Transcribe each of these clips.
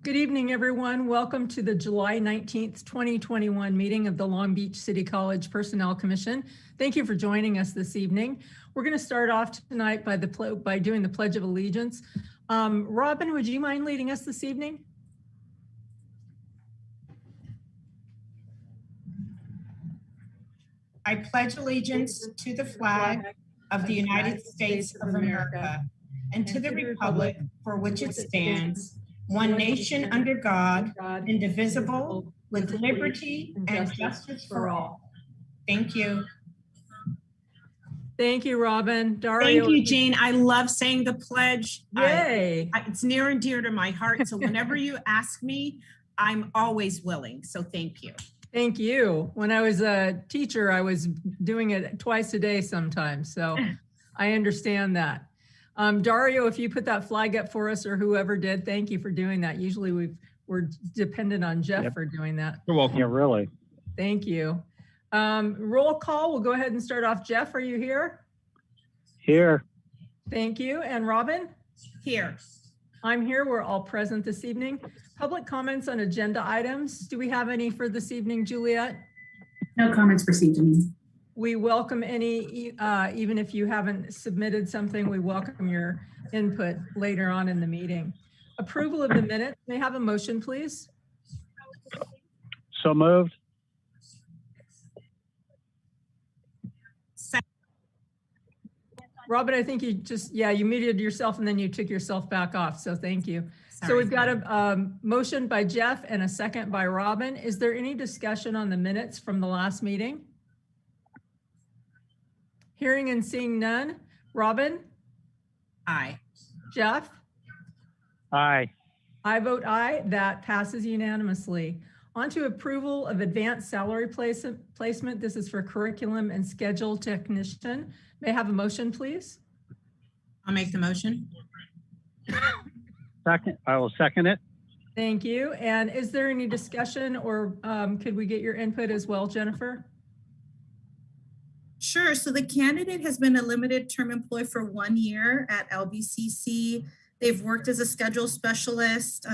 Good evening, everyone. Welcome to the July 19th, 2021 meeting of the Long Beach City College Personnel Commission. Thank you for joining us this evening. We're going to start off tonight by doing the Pledge of Allegiance. Robin, would you mind leading us this evening? I pledge allegiance to the flag of the United States of America and to the republic for which it stands, one nation under God, indivisible, with liberty and justice for all. Thank you. Thank you, Robin. Dario. Thank you, Jean. I love saying the pledge. Yay. It's near and dear to my heart. So whenever you ask me, I'm always willing. So thank you. Thank you. When I was a teacher, I was doing it twice a day sometimes. So I understand that. Dario, if you put that flag up for us or whoever did, thank you for doing that. Usually we're dependent on Jeff for doing that. You're welcome. Yeah, really. Thank you. Roll call. We'll go ahead and start off. Jeff, are you here? Here. Thank you. And Robin? Here. I'm here. We're all present this evening. Public comments on agenda items. Do we have any for this evening, Juliet? No comments received, Janine. We welcome any, even if you haven't submitted something, we welcome your input later on in the meeting. Approval of the minutes. May I have a motion, please? So moved. Robin, I think you just, you muted yourself and then you took yourself back off. So thank you. Sorry. So we've got a motion by Jeff and a second by Robin. Is there any discussion on the minutes from the last meeting? Hearing and seeing none. Robin? Aye. Jeff? Aye. I vote aye. That passes unanimously. On to approval of advanced salary placement. This is for curriculum and schedule technician. May I have a motion, please? I'll make the motion. Second. I will second it. Thank you. And is there any discussion or could we get your input as well, Jennifer? Sure. So the candidate has been a limited term employee for 1 year at LBCC. They've worked as a schedule specialist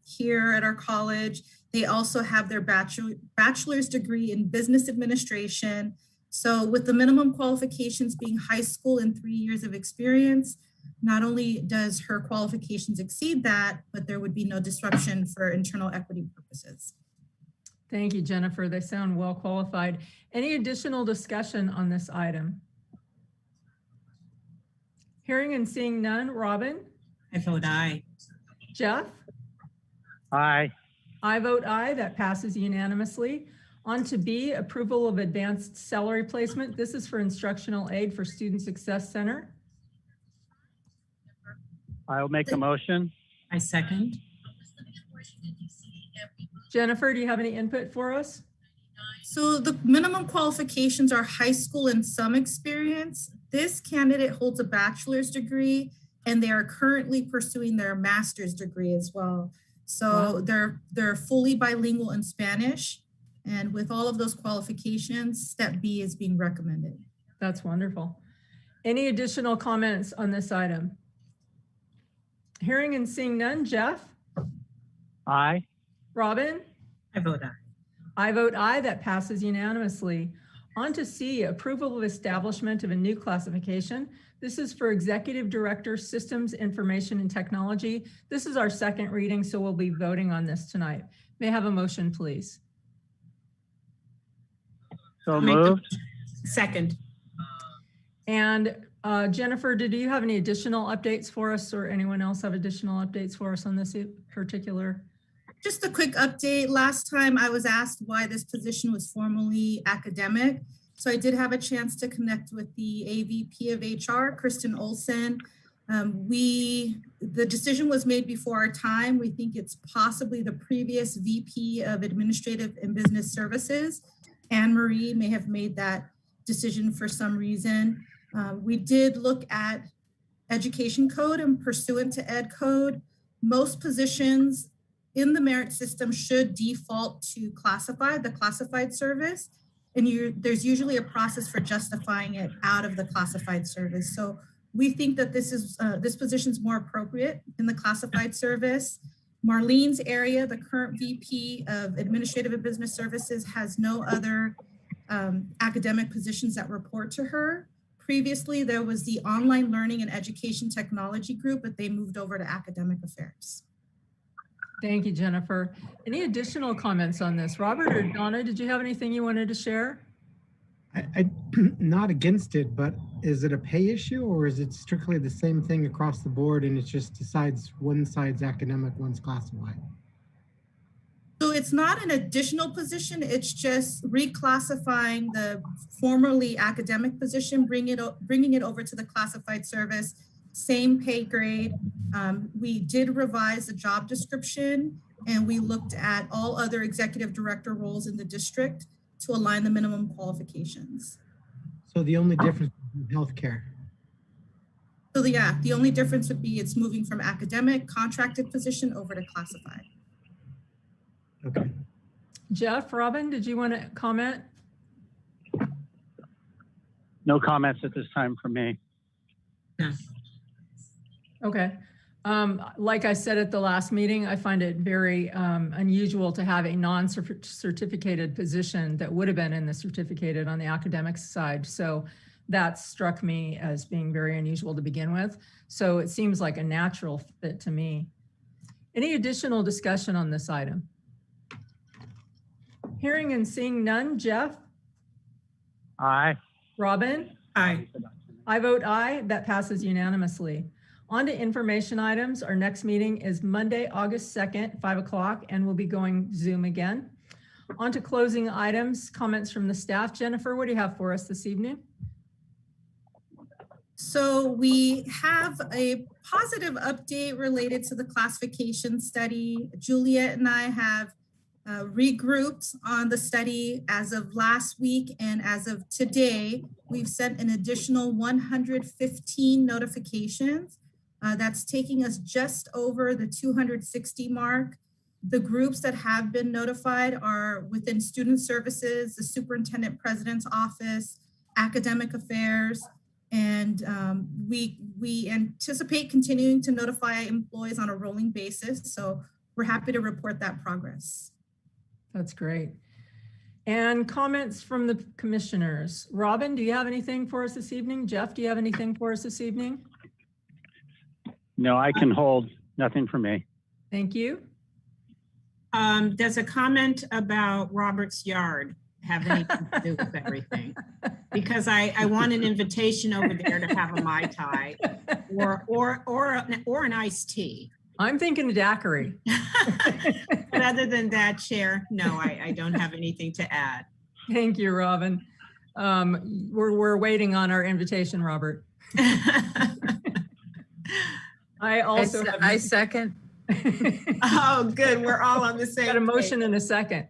here at our college. They also have their bachelor's degree in business administration. So with the minimum qualifications being high school and 3 years of experience, not only does her qualifications exceed that, but there would be no disruption for internal equity purposes. Thank you, Jennifer. They sound well qualified. Any additional discussion on this item? Hearing and seeing none. Robin? I vote aye. Jeff? Aye. I vote aye. That passes unanimously. On to B, approval of advanced salary placement. This is for instructional aid for Student Success Center. I'll make a motion. I second. Jennifer, do you have any input for us? So the minimum qualifications are high school and some experience. This candidate holds a bachelor's degree and they are currently pursuing their master's degree as well. So they're fully bilingual in Spanish. And with all of those qualifications, step B is being recommended. That's wonderful. Any additional comments on this item? Hearing and seeing none. Jeff? Aye. Robin? I vote aye. I vote aye. That passes unanimously. On to C, approval of establishment of a new classification. This is for Executive Director, Systems, Information, and Technology. This is our second reading, so we'll be voting on this tonight. May I have a motion, please? So moved. Second. And Jennifer, did you have any additional updates for us or anyone else have additional updates for us on this particular? Just a quick update. Last time I was asked why this position was formally academic. So I did have a chance to connect with the AVP of HR, Kristen Olson. The decision was made before our time. We think it's possibly the previous VP of Administrative and Business Services. Anne Marie may have made that decision for some reason. We did look at education code and pursuant to ed code. Most positions in the merit system should default to classified, the classified service. And there's usually a process for justifying it out of the classified service. So we think that this position is more appropriate in the classified service. Marlene's area, the current VP of Administrative and Business Services, has no other academic positions that report to her. Previously, there was the Online Learning and Education Technology Group, but they moved over to Academic Affairs. Thank you, Jennifer. Any additional comments on this? Robert or Donna, did you have anything you wanted to share? I not against it, but is it a pay issue or is it strictly the same thing across the board and it just decides one side's academic, one's classified? So it's not an additional position, it's just reclassifying the formerly academic position, bringing it over to the classified service, same pay grade. We did revise the job description and we looked at all other executive director roles in the district to align the minimum qualifications. So the only difference is healthcare. So the only difference would be it's moving from academic contracted position over to classified. Okay. Jeff, Robin, did you want to comment? No comments at this time from me. Okay. Like I said at the last meeting, I find it very unusual to have a non-certificated position that would have been in the certificated on the academic side. So that struck me as being very unusual to begin with. So it seems like a natural fit to me. Any additional discussion on this item? Hearing and seeing none. Jeff? Aye. Robin? Aye. I vote aye. That passes unanimously. On to information items. Our next meeting is Monday, August 2nd, 5 o'clock, and we'll be going Zoom again. On to closing items, comments from the staff. Jennifer, what do you have for us this evening? So we have a positive update related to the classification study. Juliet and I have regrouped on the study as of last week, and as of today, we've sent an additional 115 notifications. That's taking us just over the 260 mark. The groups that have been notified are within Student Services, the Superintendent President's Office, Academic Affairs, and we anticipate continuing to notify employees on a rolling basis. So we're happy to report that progress. That's great. And comments from the commissioners. Robin, do you have anything for us this evening? Jeff, do you have anything for us this evening? No, I can hold. Nothing for me. Thank you. Does a comment about Robert's yard have anything to do with everything? Because I want an invitation over there to have a Mai Tai or an iced tea. I'm thinking a daiquiri. But other than that, Chair, no, I don't have anything to add. Thank you, Robin. We're waiting on our invitation, Robert. I second. Oh, good. We're all on the same got a page. motion in a second.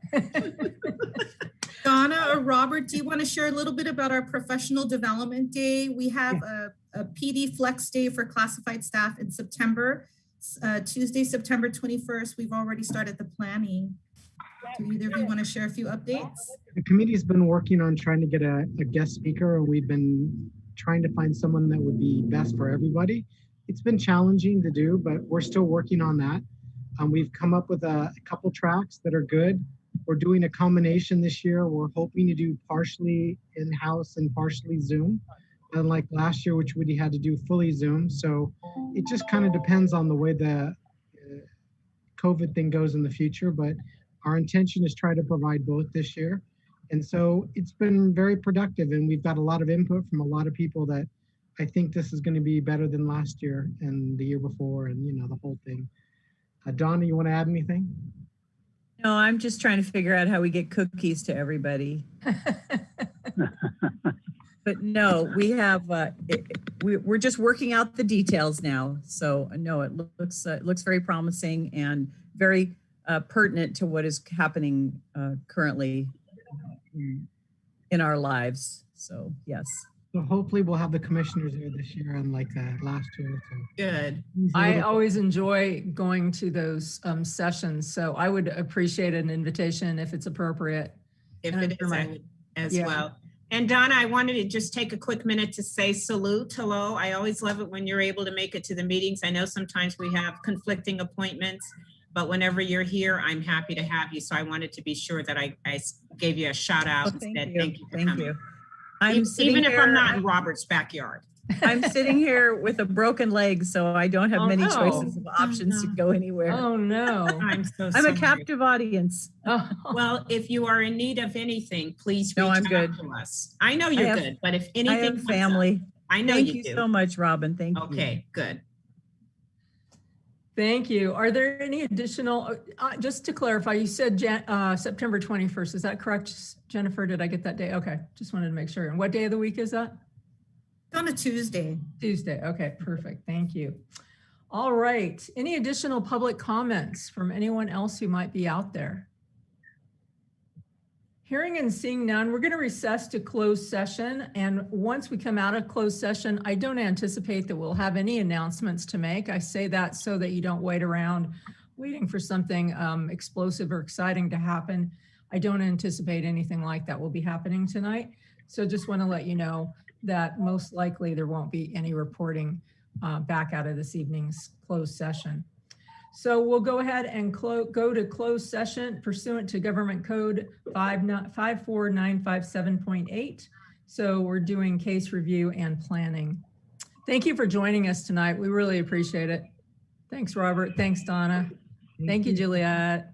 Donna or Robert, do you want to share a little bit about our professional development day? We have a PD Flex Day for classified staff in September. Tuesday, September 21st, we've already started the planning. Do either of you want to share a few updates? The committee's been working on trying to get a guest speaker, and we've been trying to find someone that would be best for everybody. It's been challenging to do, but we're still working on that. We've come up with a couple tracks that are good. We're doing a combination this year. We're hoping to do partially in-house and partially Zoom, unlike last year, which we had to do fully Zoom. So it just kind of depends on the way the COVID thing goes in the future, but our intention is try to provide both this year. And so it's been very productive, and we've got a lot of input from a lot of people that I think this is going to be better than last year and the year before, and you know, the whole thing. Donna, you want to add anything? No, I'm just trying to figure out how we get cookies to everybody. But no, we have, we're just working out the details now. So no, it looks very promising and very pertinent to what is happening currently in our lives. So yes. So hopefully we'll have the commissioners there this year, unlike last year. So. Good. I always enjoy going to those sessions, so I would appreciate an invitation if it's appropriate. If it is, I would as well. And Donna, I wanted to just take a quick minute to say salute, hello. I always love it when you're able to make it to the meetings. I know sometimes we have conflicting appointments, but whenever you're here, I'm happy to have you. So I wanted to be sure that I gave you a shout out Oh, and thank said, you. thank you for Thank coming. you. I'm sitting Even if I'm here- not in Robert's backyard. I'm sitting here with a broken leg, so I don't have Oh, many no. choices of options to go anywhere. Oh, no. I'm so I'm sorry. a captive audience. Oh, Well, if you are in need of anything, please No, reach I'm out good. to us. I know you're have- good, but if I anything have comes up- family. I know Thank you you do. so much, Robin. Thank you. Okay, good. thank you. Are there any additional, just to clarify, you said September 21st. Is that correct, Jennifer? Did I get that day? Okay, just wanted to make sure. And what day of the week is that? On a Tuesday. Tuesday. Okay, perfect. Thank you. All right. Any additional public comments from anyone else who might be out there? Hearing and seeing none, we're going to recess to closed session. And once we come out of closed session, I don't anticipate that we'll have any announcements to make. I say that so that you don't wait around waiting for something explosive or exciting to happen. I don't anticipate anything like that will be happening tonight. So just want to let you know that most likely there won't be any reporting back out of this evening's closed session. So we'll go ahead and go to closed session pursuant to Government Code 54957.8. So we're doing case review and planning. Thank you for joining us tonight. We really appreciate it. Thanks, Robert. Thanks, Donna. Thank you, Juliet.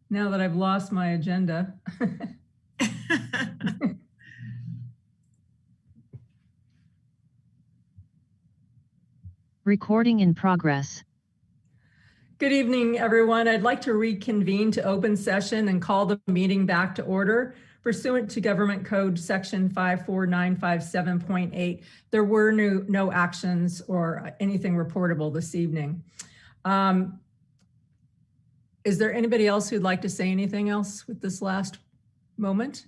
now that I've lost my agenda. Recording in progress. Good evening, everyone. I'd like to reconvene to open session and call the meeting back to order pursuant to Government Code Section 54957.8. There were no actions or anything reportable this evening. Is there anybody else who'd like to say anything else with this last moment?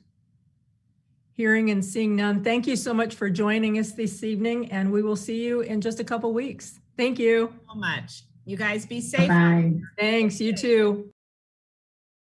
Hearing and seeing none, thank you so much for joining us this evening, and we will see you in just a couple weeks. Thank you. So much. You guys be safe. Bye. Thanks, you too.